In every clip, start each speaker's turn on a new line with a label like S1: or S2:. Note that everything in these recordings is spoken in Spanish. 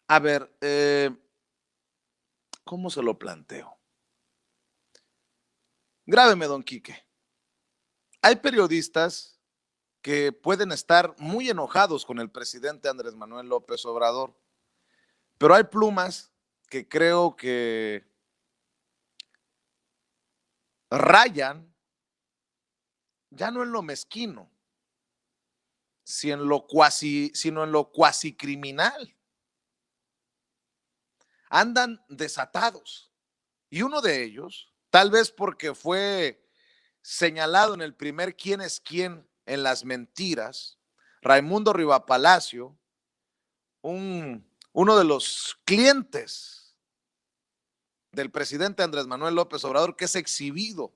S1: A ver, ¿cómo se lo planteo? Grábeme, don Quique. Hay periodistas que pueden estar muy enojados con el presidente Andrés Manuel López Obrador, pero hay plumas que creo que rayan ya no en lo mezquino, sino en lo cuasi criminal. Andan desatados. Y uno de ellos, tal vez porque fue señalado en el primer quién es quién en las mentiras, Raimundo Rivapalacio, uno de los clientes del presidente Andrés Manuel López Obrador, que es exhibido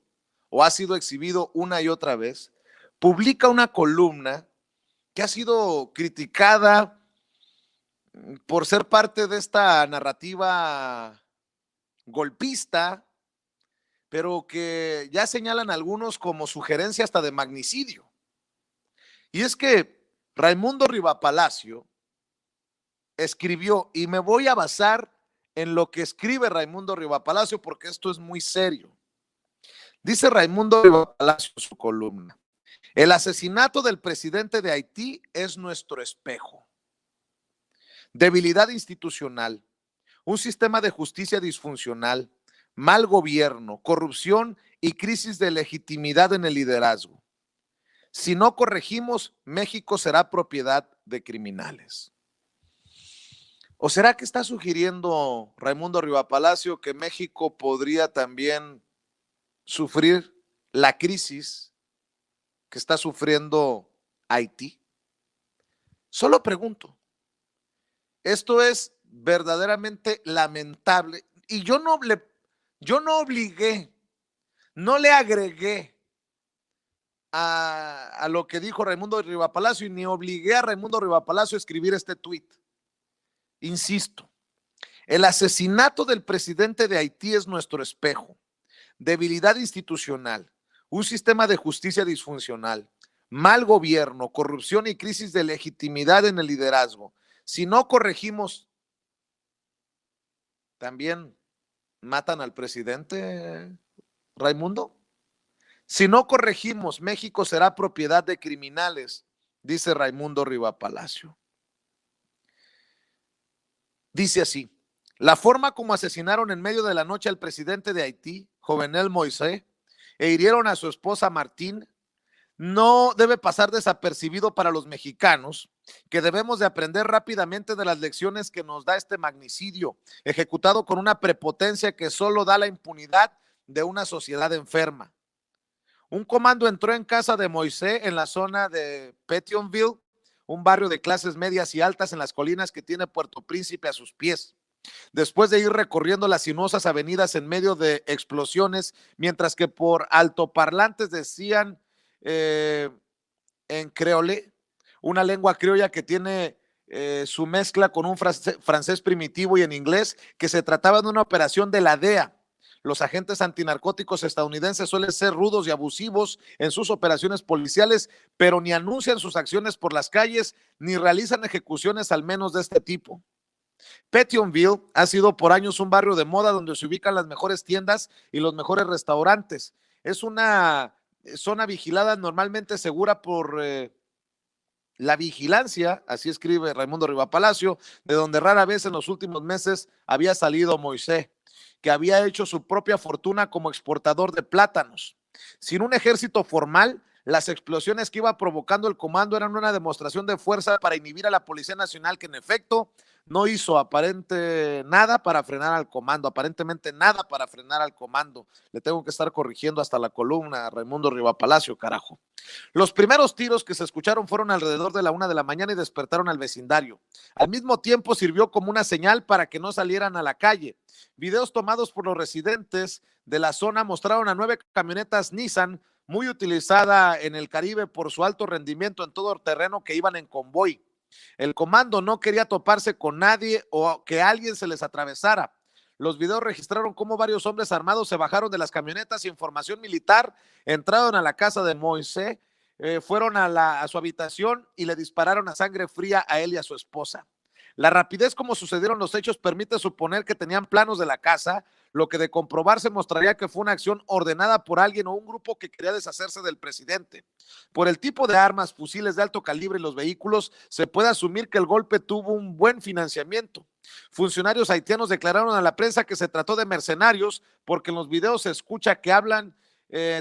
S1: o ha sido exhibido una y otra vez, publica una columna que ha sido criticada por ser parte de esta narrativa golpista, pero que ya señalan algunos como sugerencia hasta de magnicidio. Y es que Raimundo Rivapalacio escribió, y me voy a basar en lo que escribe Raimundo Rivapalacio porque esto es muy serio. Dice Raimundo Rivapalacio en su columna: el asesinato del presidente de Haití es nuestro espejo. Debilidad institucional, un sistema de justicia disfuncional, mal gobierno, corrupción y crisis de legitimidad en el liderazgo. Si no corregimos, México será propiedad de criminales. ¿O será que está sugiriendo Raimundo Rivapalacio que México podría también sufrir la crisis que está sufriendo Haití? Solo pregunto. Esto es verdaderamente lamentable y yo no obligué, no le agregué a lo que dijo Raimundo Rivapalacio y ni obligué a Raimundo Rivapalacio a escribir este tuit. Insisto, el asesinato del presidente de Haití es nuestro espejo. Debilidad institucional, un sistema de justicia disfuncional, mal gobierno, corrupción y crisis de legitimidad en el liderazgo. Si no corregimos, también matan al presidente, Raimundo. Si no corregimos, México será propiedad de criminales, dice Raimundo Rivapalacio. Dice así: la forma como asesinaron en medio de la noche al presidente de Haití, Jovenel Moïse, e hirieron a su esposa Martín, no debe pasar desapercibido para los mexicanos, que debemos de aprender rápidamente de las lecciones que nos da este magnicidio, ejecutado con una prepotencia que solo da la impunidad de una sociedad enferma. Un comando entró en casa de Moisés en la zona de Petionville, un barrio de clases medias y altas en las colinas que tiene Puerto Príncipe a sus pies. Después de ir recorriendo las sinuosas avenidas en medio de explosiones, mientras que por altoparlantes decían en creole, una lengua criolla que tiene su mezcla con un francés primitivo y en inglés, que se trataba de una operación de la DEA. Los agentes antinarcóticos estadounidenses suelen ser rudos y abusivos en sus operaciones policiales, pero ni anuncian sus acciones por las calles, ni realizan ejecuciones al menos de este tipo. Petionville ha sido por años un barrio de moda donde se ubican las mejores tiendas y los mejores restaurantes. Es una zona vigilada, normalmente segura por la vigilancia, así escribe Raimundo Rivapalacio, de donde rara vez en los últimos meses había salido Moisés, que había hecho su propia fortuna como exportador de plátanos. Sin un ejército formal, las explosiones que iba provocando el comando eran una demostración de fuerza para inhibir a la Policía Nacional, que en efecto no hizo aparentemente nada para frenar al comando. Le tengo que estar corrigiendo hasta la columna a Raimundo Rivapalacio, carajo. Los primeros tiros que se escucharon fueron alrededor de la 1 de la mañana y despertaron al vecindario. Al mismo tiempo sirvió como una señal para que no salieran a la calle. Videos tomados por los residentes de la zona mostraron a 9 camionetas Nissan, muy utilizada en el Caribe por su alto rendimiento en todo terreno, que iban en convoy. El comando no quería toparse con nadie o que alguien se les atravesara. Los videos registraron cómo varios hombres armados se bajaron de las camionetas y en formación militar entraron a la casa de Moisés, fueron a su habitación y le dispararon a sangre fría a él y a su esposa. La rapidez como sucedieron los hechos permite suponer que tenían planos de la casa, lo que de comprobarse mostraría que fue una acción ordenada por alguien o un grupo que quería deshacerse del presidente. Por el tipo de armas, fusiles de alto calibre y los vehículos, se puede asumir que el golpe tuvo un buen financiamiento. Funcionarios haitianos declararon a la prensa que se trató de mercenarios porque en los videos se escucha que hablan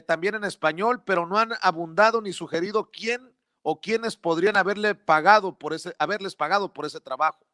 S1: también en español, pero no han abundado ni sugerido quién o quiénes podrían haberles pagado por ese trabajo.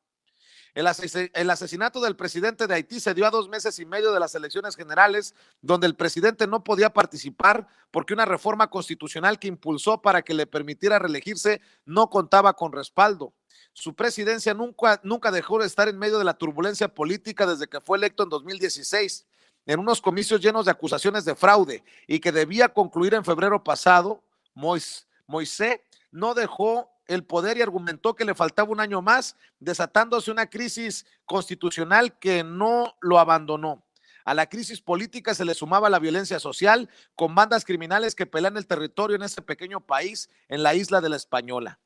S1: El asesinato del presidente de Haití se dio a 2 meses y medio de las elecciones generales, donde el presidente no podía participar porque una reforma constitucional que impulsó para que le permitiera reelegirse no contaba con respaldo. Su presidencia nunca dejó de estar en medio de la turbulencia política desde que fue electo en 2016, en unos comicios llenos de acusaciones de fraude y que debía concluir en febrero pasado. Moisés no dejó el poder y argumentó que le faltaba un año más, desatándose una crisis constitucional que no lo abandonó. A la crisis política se le sumaba la violencia social con bandas criminales que pelean el territorio en ese pequeño país en la isla de la Española.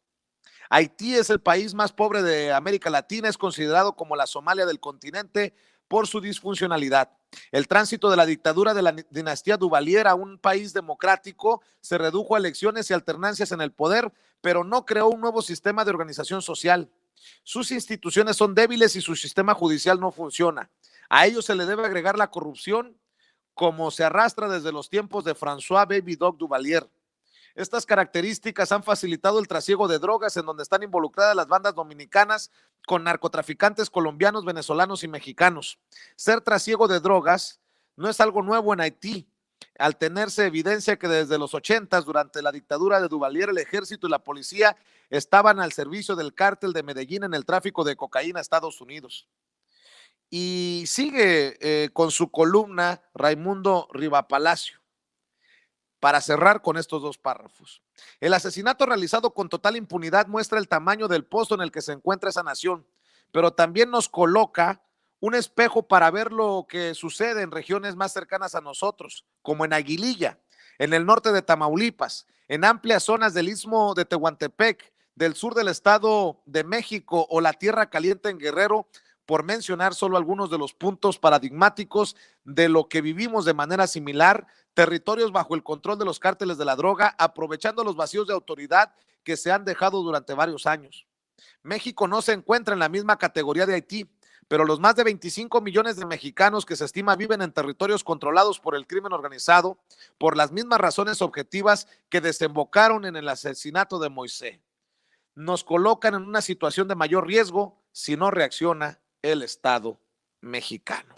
S1: Haití es el país más pobre de América Latina, es considerado como la Somalia del continente por su disfuncionalidad. El tránsito de la dictadura de la dinastía Duvalier a un país democrático se redujo a elecciones y alternancias en el poder, pero no creó un nuevo sistema de organización social. Sus instituciones son débiles y su sistema judicial no funciona. A ello se le debe agregar la corrupción, como se arrastra desde los tiempos de François Baby Doc Duvalier. Estas características han facilitado el trasiego de drogas en donde están involucradas las bandas dominicanas con narcotraficantes colombianos, venezolanos y mexicanos. Ser trasiego de drogas no es algo nuevo en Haití, al tenerse evidencia que desde los 80, durante la dictadura de Duvalier, el ejército y la policía estaban al servicio del cártel de Medellín en el tráfico de cocaína a Estados Unidos. Y sigue con su columna Raimundo Rivapalacio, para cerrar con estos 2 párrafos. El asesinato realizado con total impunidad muestra el tamaño del pozo en el que se encuentra esa nación, pero también nos coloca un espejo para ver lo que sucede en regiones más cercanas a nosotros, como en Aguililla, en el norte de Tamaulipas, en amplias zonas del istmo de Tehuantepec, del sur del Estado de México o la Tierra Caliente en Guerrero, por mencionar solo algunos de los puntos paradigmáticos de lo que vivimos de manera similar, territorios bajo el control de los cárteles de la droga, aprovechando los vacíos de autoridad que se han dejado durante varios años. México no se encuentra en la misma categoría de Haití, pero los más de 25 millones de mexicanos que se estima viven en territorios controlados por el crimen organizado, por las mismas razones objetivas que desembocaron en el asesinato de Moisés, nos colocan en una situación de mayor riesgo si no reacciona el Estado mexicano.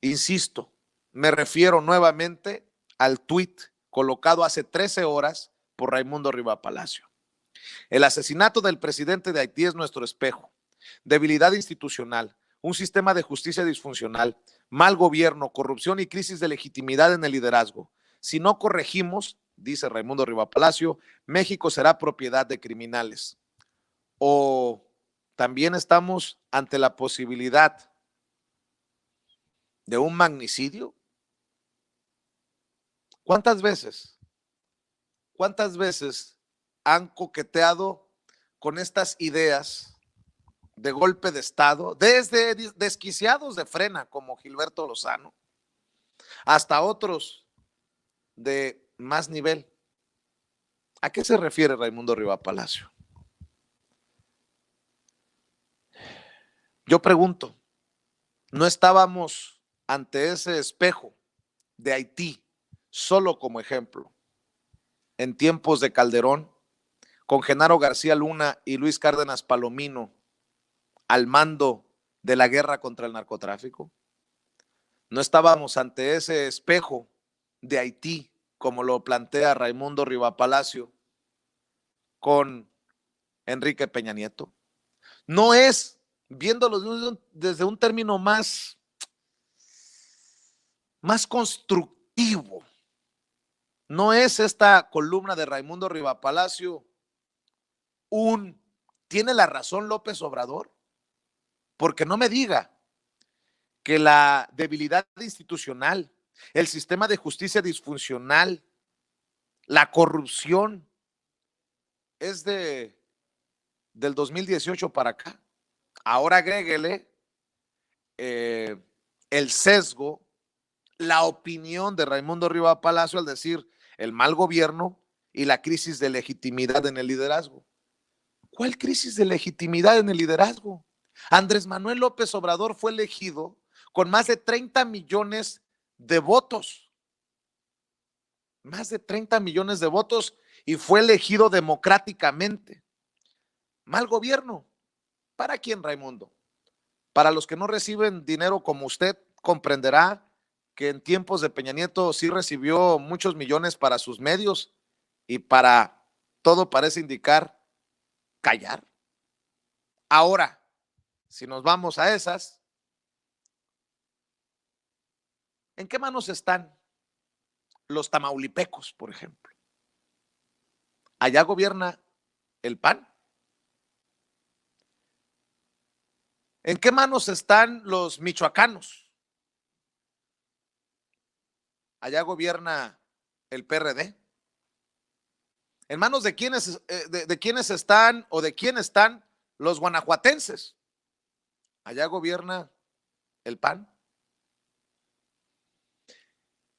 S1: Insisto, me refiero nuevamente al tuit colocado hace 13 horas por Raimundo Rivapalacio. El asesinato del presidente de Haití es nuestro espejo. Debilidad institucional, un sistema de justicia disfuncional, mal gobierno, corrupción y crisis de legitimidad en el liderazgo. Si no corregimos, dice Raimundo Rivapalacio, México será propiedad de criminales. O también estamos ante la posibilidad de un magnicidio. ¿Cuántas veces han coqueteado con estas ideas de golpe de Estado, desde desquiciados de frena como Gilberto Lozano, hasta otros de más nivel? ¿A qué se refiere Raimundo Rivapalacio? Yo pregunto, ¿no estábamos ante ese espejo de Haití solo como ejemplo en tiempos de Calderón, con Genaro García Luna y Luis Cárdenas Palomino al mando de la guerra contra el narcotráfico? ¿No estábamos ante ese espejo de Haití, como lo plantea Raimundo Rivapalacio, con Enrique Peña Nieto? No es, viéndolo desde un término más constructivo, no es esta columna de Raimundo Rivapalacio ¿tiene la razón López Obrador? Porque no me diga que la debilidad institucional, el sistema de justicia disfuncional, la corrupción es del 2018 para acá. Ahora agréguele el sesgo, la opinión de Raimundo Riva Palacio al decir el mal gobierno y la crisis de legitimidad en el liderazgo. ¿Cuál crisis de legitimidad en el liderazgo? Andrés Manuel López Obrador fue elegido con más de 30 millones de votos. Más de 30 millones de votos y fue elegido democráticamente. Mal gobierno. ¿Para quién, Raimundo? Para los que no reciben dinero como usted, comprenderá que en tiempos de Peña Nieto sí recibió muchos millones para sus medios y para todo parece indicar callar. Ahora, si nos vamos a esas, ¿en qué manos están los tamaulipecos, por ejemplo? Allá gobierna el PAN. ¿En qué manos están los michoacanos? Allá gobierna el PRD. ¿En manos de quiénes, de quiénes están o de quién están los guanajuatenses? Allá gobierna el PAN.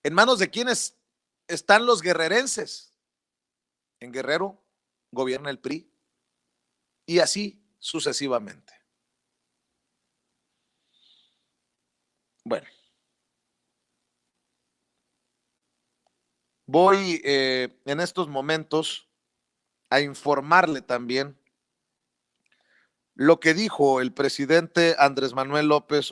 S1: ¿En manos de quiénes están los guerrerenses? En Guerrero gobierna el PRI. Y así sucesivamente. Bueno. Voy en estos momentos a informarle también lo que dijo el presidente Andrés Manuel López